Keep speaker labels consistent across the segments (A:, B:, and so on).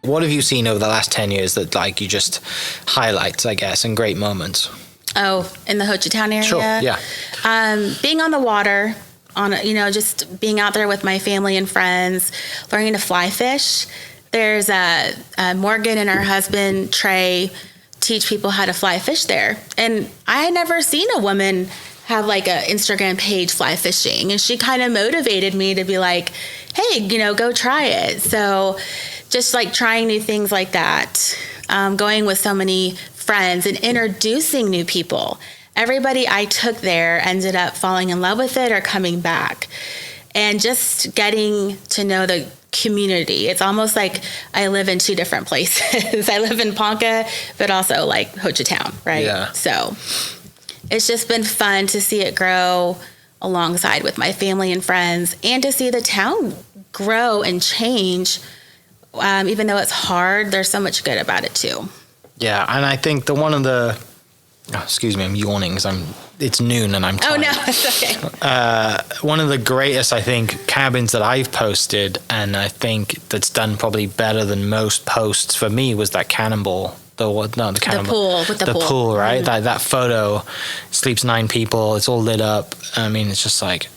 A: What have you seen over the last 10 years that like you just highlight, I guess, and great moments?
B: Oh, in the Ho Chi Town area?
A: Sure, yeah.
B: Being on the water, just being out there with my family and friends, learning to fly fish. There's Morgan and her husband, Trey, teach people how to fly fish there. And I had never seen a woman have like an Instagram page fly fishing. And she kind of motivated me to be like, hey, go try it. So just like trying new things like that, going with so many friends and introducing new people. Everybody I took there ended up falling in love with it or coming back. And just getting to know the community. It's almost like I live in two different places. I live in Ponca, but also like Ho Chi Town, right?
A: Yeah.
B: So it's just been fun to see it grow alongside with my family and friends, and to see the town grow and change. Even though it's hard, there's so much good about it too.
A: Yeah, and I think excuse me, I'm yawning because it's noon and I'm tired.
B: Oh, no, it's okay.
A: One of the greatest, I think, cabins that I've posted, and I think that's done probably better than most posts for me, was that cannonball. The pool, with the pool, right?
B: Mm-hmm.
A: That photo, sleeps 9 people, it's all lit up. I mean, it's just like,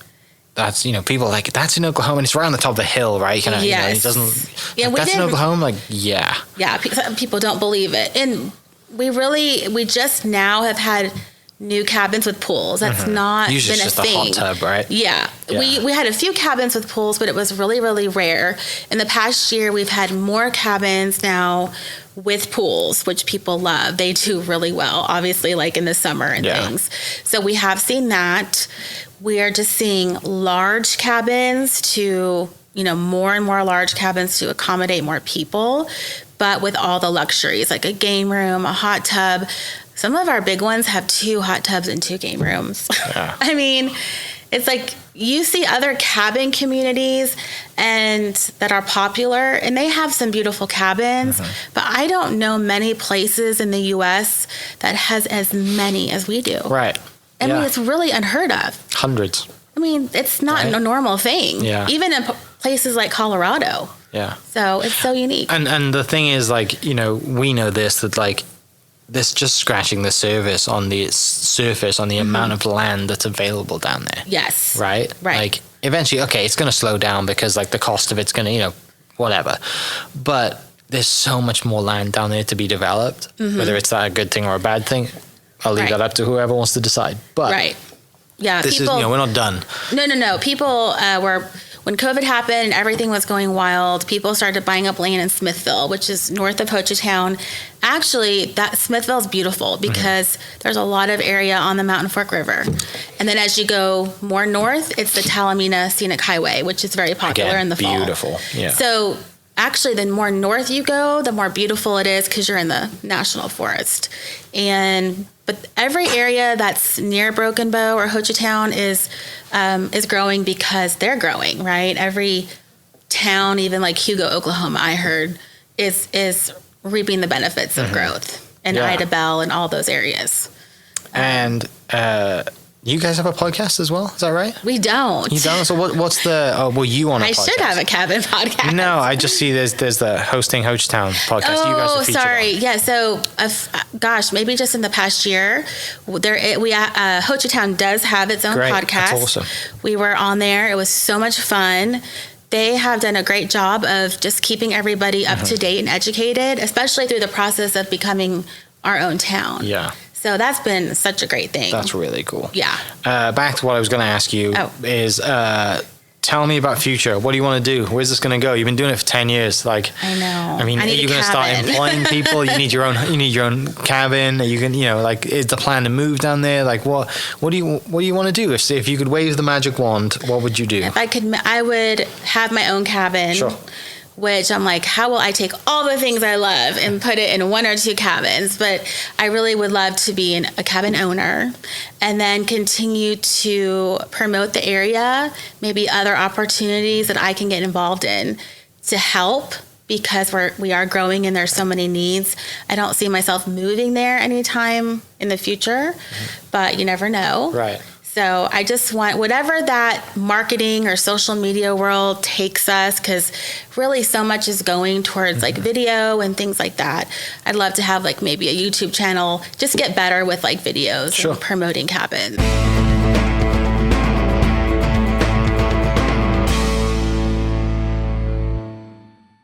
A: that's, people are like, that's in Oklahoma, and it's right on the top of the hill, right?
B: Yes.
A: It doesn't,
B: yeah,
A: that's in Oklahoma, like, yeah.
B: Yeah, people don't believe it. And we just now have had new cabins with pools. That's not
A: usually
B: been a
A: just
B: thing.
A: A hot tub, right?
B: Yeah. We had a few cabins with pools, but it was really, really rare. In the past year, we've had more cabins now with pools, which people love. They do really well, obviously, like in the summer and things. So we have seen that. We are just seeing large cabins to, more and more large cabins to accommodate more people, but with all the luxuries, like a game room, a hot tub. Some of our big ones have 2 hot tubs and 2 game rooms. Yeah. I mean, it's like you see other cabin communities and that are popular, and they have some beautiful cabins, but I don't know many places in the U.S. that has as many as we do.
A: Right.
B: I mean, it's really unheard of.
A: Hundreds.
B: I mean, it's not a normal thing.
A: Yeah.
B: Even in places like Colorado.
A: Yeah.
B: So it's so unique.
A: And the thing is, like, we know this, that like, this just scratching the surface on the amount of land that's available down there.
B: Yes.
A: Right? Like, eventually, okay, it's going to slow down because, like, the cost of it's going to, whatever. But there's so much more land down there to be developed. Whether it's that a good thing or a bad thing, I'll leave that up to whoever wants to decide. But
B: yeah,
A: this people, is, we're not done.
B: No. People when COVID happened and everything was going wild, people started buying up land in Smithville, which is north of Ho Chi Town. Actually, that Smithville is beautiful because there's a lot of area on the Mountain Fork River. And then as you go more north, it's the Talamina Scenic Highway, which is very popular in the fall.
A: Beautiful, yeah.
B: So actually, the more north you go, the more beautiful it is because you're in the national forest. But every area that's near Broken Bow or Ho Chi Town is growing because they're growing, right? Every town, even like Hugo, Oklahoma, I heard, is reaping the benefits of growth. And Ida Bell and all those areas.
A: And you guys have a podcast as well? Is that right?
B: We don't.
A: You don't? So what's the... were you on a podcast?
B: I should have a cabin podcast.
A: No, I just see there's the Hosting Ho Chi Town podcast.
B: Oh,
A: you guys are featured
B: sorry.
A: on.
B: Yeah, so, maybe just in the past year, Ho Chi Town does have its own podcast.
A: That's awesome.
B: We were on there. It was so much fun. They have done a great job of just keeping everybody up to date and educated, especially through the process of becoming our own town.
A: Yeah.
B: So that's been such a great thing.
A: That's really cool.
B: Yeah.
A: Back to what I was going to ask you is tell me about future. What do you want to do? Where's this going to go? You've been doing it for 10 years. Like,
B: I know.
A: I mean, are you going to start employing people? You need your own cabin. You can, like, is the plan to move down there? Like, what do you want to do? If you could wave the magic wand, what would you do?
B: If I could, I would have my own cabin.
A: Sure.
B: Which I'm like, how will I take all the things I love and put it in 1 or 2 cabins? But I really would love to be a cabin owner and then continue to promote the area, maybe other opportunities that I can get involved in to help, because we are growing and there's so many needs. I don't see myself moving there anytime in the future, but you never know.
A: Right.
B: So I just want whatever that marketing or social media world takes us, because really so much is going towards like video and things like that. I'd love to have like maybe a YouTube channel, just get better with like videos
A: Sure.
B: and promoting cabins.